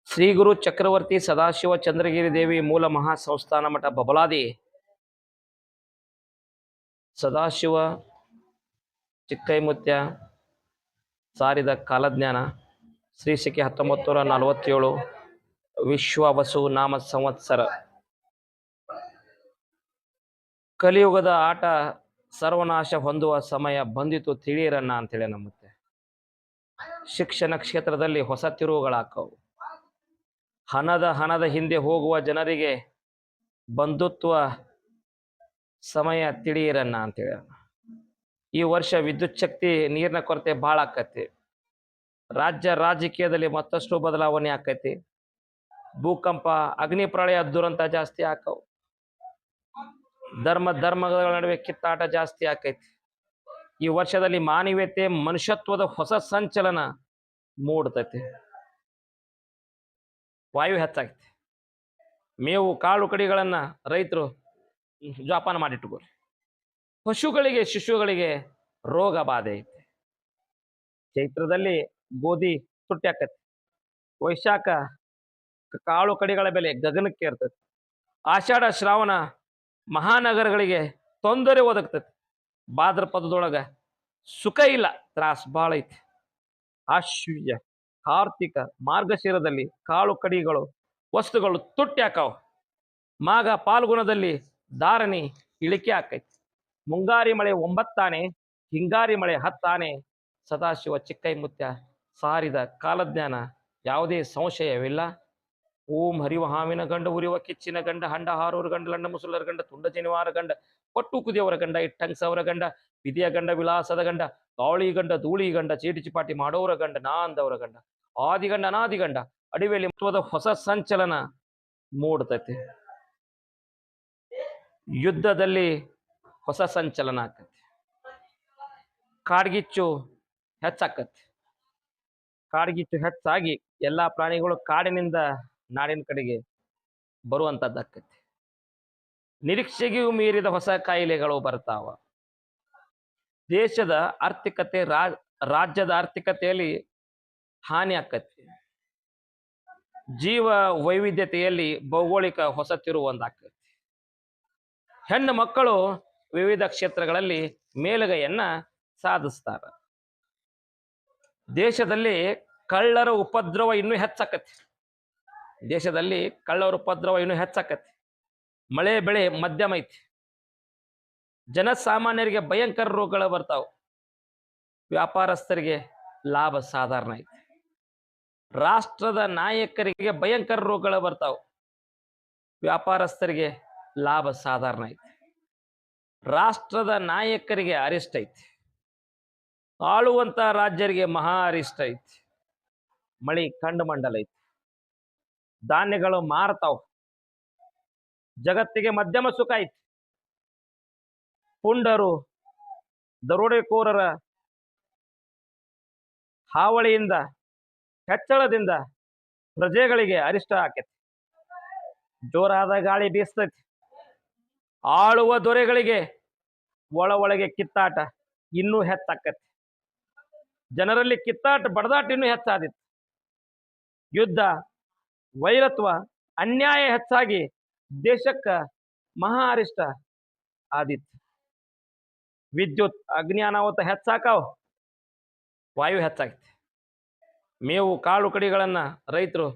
ಶ್ರೀ ಗುರು ಚಕ್ರವರ್ತಿ ಸದಾಶಿವ ಚಂದ್ರಗಿರಿ ದೇವಿ ಮೂಲ ಮಹಾಸಂಸ್ಥಾನ ಮಠ ಬಬಲಾದಿ ಸದಾಶಿವ ಚಿಕ್ಕೈಮುತ್ಯ ಸಾರಿದ ಕಾಲಜ್ಞಾನ ಶ್ರೀ ಶಕೆ 1947 ವಿಶ್ವವಸು ನಾಮ ಸಂವತ್ಸರ. ಕಲಿಯುಗದ ಆಟ ಸರ್ವನಾಶ ಹೊಂದುವ ಸಮಯ ಬಂದಿತು ತಿಳಿಯಿರಣ್ಣ ಅಂತೇಳಿ ನಮ್ಮತ್ತೆ. ಶಿಕ್ಷಣ ಕ್ಷೇತ್ರದಲ್ಲಿ ಹೊಸ ತಿರುವುಗಳಾಕವು. ಹಣದ ಹಿಂದೆ ಹೋಗುವ ಜನರಿಗೆ ಬಂಧುತ್ವ ಸಮಯ ತಿಳಿಯಿರಣ್ಣ ಅಂತೇಳಿ. ಈ ವರ್ಷ ವಿದ್ಯುತ್ ಶಕ್ತಿ ನೀರಿನ ಕೊರತೆ ಭಾಳ ಆಕತಿ. ರಾಜಕೀಯದಲ್ಲಿ ಮತ್ತಷ್ಟು ಬದಲಾವಣೆ ಆಕೈತಿ. ಭೂಕಂಪ, ಅಗ್ನಿ ಪ್ರಳಯ ದುರಂತ ಜಾಸ್ತಿ ಆಕವು. ಧರ್ಮಗಳ ನಡುವೆ ಕಿತ್ತಾಟ ಜಾಸ್ತಿ ಆಕೈತಿ. ಈ ವರ್ಷದಲ್ಲಿ ಮಾನವೀಯತೆ ಮನುಷ್ಯತ್ವದ ಹೊಸ ಸಂಚಲನ ಮೂಡ್ತೈತಿ. ವಾಯು ಹೆಚ್ಚಾಗೈತಿ. ಮೇವು ಕಾಳು ಕಡಿಗಳನ್ನ ರೈತರು ಜೋಪಾನ ಮಾಡಿಟ್ಟುಕೋರಿ. ಪಶುಗಳಿಗೆ ಶಿಶುಗಳಿಗೆ ರೋಗ ಬಾಧೆ ಐತಿ. ಚೈತ್ರದಲ್ಲಿ ಗೋಧಿ ತುಟ್ಟಿ ಆಕತಿ. ವೈಶಾಖ ಕಾಳು ಕಡಿಗಳ ಬೆಲೆ ಗಗನಕ್ಕೆ ಇರ್ತೈತಿ. ಆಷಾಢ ಶ್ರಾವಣ ಮಹಾನಗರಗಳಿಗೆ ತೊಂದರೆ ಒದಗ್ತೈತಿ. ಭಾದ್ರಪದದೊಳಗ ಸುಖ ಇಲ್ಲ, ತ್ರಾಸ ಭಾಳ ಐತಿ. ಆಶ್ವೀಜ ಕಾರ್ತಿಕ ಮಾರ್ಗಶಿರದಲ್ಲಿ ಕಾಳು ಕಡಿಗಳು ವಸ್ತುಗಳು ತುಟ್ಟಿ ಹಾಕಾವ. ಮಾಘ ಪಾಲ್ಗುಣದಲ್ಲಿ ಧಾರಣಿ ಇಳಿಕೆ ಆಕೈತಿ. ಮುಂಗಾರಿ ಮಳೆ 9 ಆನೆ, ಹಿಂಗಾರಿ ಮಳೆ 10 ಆನೆ. ಸದಾಶಿವ ಚಿಕ್ಕೈಮುತ್ಯ ಸಾರಿದ ಕಾಲಜ್ಞಾನ ಯಾವುದೇ ಸಂಶಯವಿಲ್ಲ. ಓಂ ಹರಿವ ಹಾವಿನ ಗಂಡ, ಉರಿವ ಕಿಚ್ಚಿನ ಗಂಡ, ಹಂಡ ಹಾರೂರ ಗಂಡ, ಲಂಡ ಮುಸುಲರ ಗಂಡ, ತುಂಡ ಜನಿವಾರ ಗಂಡ, ಕೊಟ್ಟು ಕುದಿಯವರ ಗಂಡ, ಇಟ್ಟಂಗ್ಸವರ ಗಂಡ, ವಿಧಿಯ ಗಂಡ, ವಿಲಾಸದ ಗಂಡ, ಗಾಳಿ ಗಂಡ, ಧೂಳಿ ಗಂಡ, ಚೀಟಿ ಚಿಪಾಟಿ ಮಾಡೋರ ಗಂಡ, ನಾಂದವರ ಗಂಡ, ಆದಿಗಂಡ ಅನಾದಿಗಂಡ. ಅಡಿವೆಯಲ್ಲಿ ಮಹತ್ವದ ಹೊಸ ಸಂಚಲನ ಮೂಡ್ತೈತಿ. ಯುದ್ಧದಲ್ಲಿ ಹೊಸ ಸಂಚಲನ ಆಕತಿ. ಕಾಡ್ಗಿಚ್ಚು ಹೆಚ್ಚಾಕತಿ. ಕಾಡ್ಗಿಚ್ಚು ಹೆಚ್ಚಾಗಿ ಎಲ್ಲಾ ಪ್ರಾಣಿಗಳು ಕಾಡಿನಿಂದ ನಾಡಿನ ಕಡೆಗೆ ಬರುವಂತದ್ದಾಕತಿ. ನಿರೀಕ್ಷೆಗೂ ಮೀರಿದ ಹೊಸ ಕಾಯಿಲೆಗಳು ಬರ್ತಾವ. ದೇಶದ ಆರ್ಥಿಕತೆ, ರಾಜ್ಯದ ಆರ್ಥಿಕತೆಯಲ್ಲಿ ಹಾನಿ ಆಕತಿ. ಜೀವ ವೈವಿಧ್ಯತೆಯಲ್ಲಿ ಭೌಗೋಳಿಕ ಹೊಸ ತಿರುವು ಒಂದಾಕತಿ. ಹೆಣ್ಣು ಮಕ್ಕಳು ವಿವಿಧ ಕ್ಷೇತ್ರಗಳಲ್ಲಿ ಮೇಲುಗೈಯನ್ನ ಸಾಧಿಸ್ತಾರ. ದೇಶದಲ್ಲಿ ಕಳ್ಳರ ಉಪದ್ರವ ಇನ್ನೂ ಹೆಚ್ಚಾಕತಿ. ಮಳೆ ಬೆಳೆ ಮಧ್ಯಮ ಐತಿ. ಜನಸಾಮಾನ್ಯರಿಗೆ ಭಯಂಕರ ರೋಗಗಳು ಬರ್ತಾವ. ವ್ಯಾಪಾರಸ್ಥರಿಗೆ ಲಾಭ ಸಾಧಾರಣ ಐತಿ. ರಾಷ್ಟ್ರದ ನಾಯಕರಿಗೆ ಭಯಂಕರ ರೋಗಗಳು ಬರ್ತಾವ. ವ್ಯಾಪಾರಸ್ಥರಿಗೆ ಲಾಭ ಸಾಧಾರಣ ಐತಿ. ರಾಷ್ಟ್ರದ ನಾಯಕರಿಗೆ ಅರಿಷ್ಟ ಐತಿ. ಆಳುವಂತ ರಾಜ್ಯರಿಗೆ ಮಹಾ ಅರಿಷ್ಟ ಐತಿ. ಮಳಿ ಕಂಡು ಮಂಡಲ ಐತಿ. ಧಾನ್ಯಗಳು ಮಾರ್ತಾವ. ಜಗತ್ತಿಗೆ ಮಧ್ಯಮ ಸುಖ ಐತಿ. ಪುಂಡರು, ದರೋಡೆಕೋರರ ಹಾವಳಿಯಿಂದ, ಹೆಚ್ಚಳದಿಂದ ಪ್ರಜೆಗಳಿಗೆ ಅರಿಷ್ಟ ಆಕೈತಿ. ಜೋರಾದ ಗಾಳಿ ಬೀಸ್ತೈತಿ. ಆಳುವ ದೊರೆಗಳಿಗೆ ಒಳಗೆ ಕಿತ್ತಾಟ ಇನ್ನೂ ಹೆಚ್ಚಾಕತಿ. ಜನರಲ್ಲಿ ಕಿತ್ತಾಟ ಬಡದಾಟ ಇನ್ನೂ ಹೆಚ್ಚಾದಿತ್ತು. ಯುದ್ಧ, ವೈರತ್ವ, ಅನ್ಯಾಯ ಹೆಚ್ಚಾಗಿ ದೇಶಕ್ಕ ಮಹಾ ಅರಿಷ್ಟ ಆದಿತ್ತು. ವಿದ್ಯುತ್, ಅಗ್ನಿ ಅನಾಹುತ ಹೆಚ್ಚಾಕಾವ್. ವಾಯು ಹೆಚ್ಚಾಗೈತಿ. ಮೇವು ಕಾಳು ಕಡಿಗಳನ್ನ ರೈತರು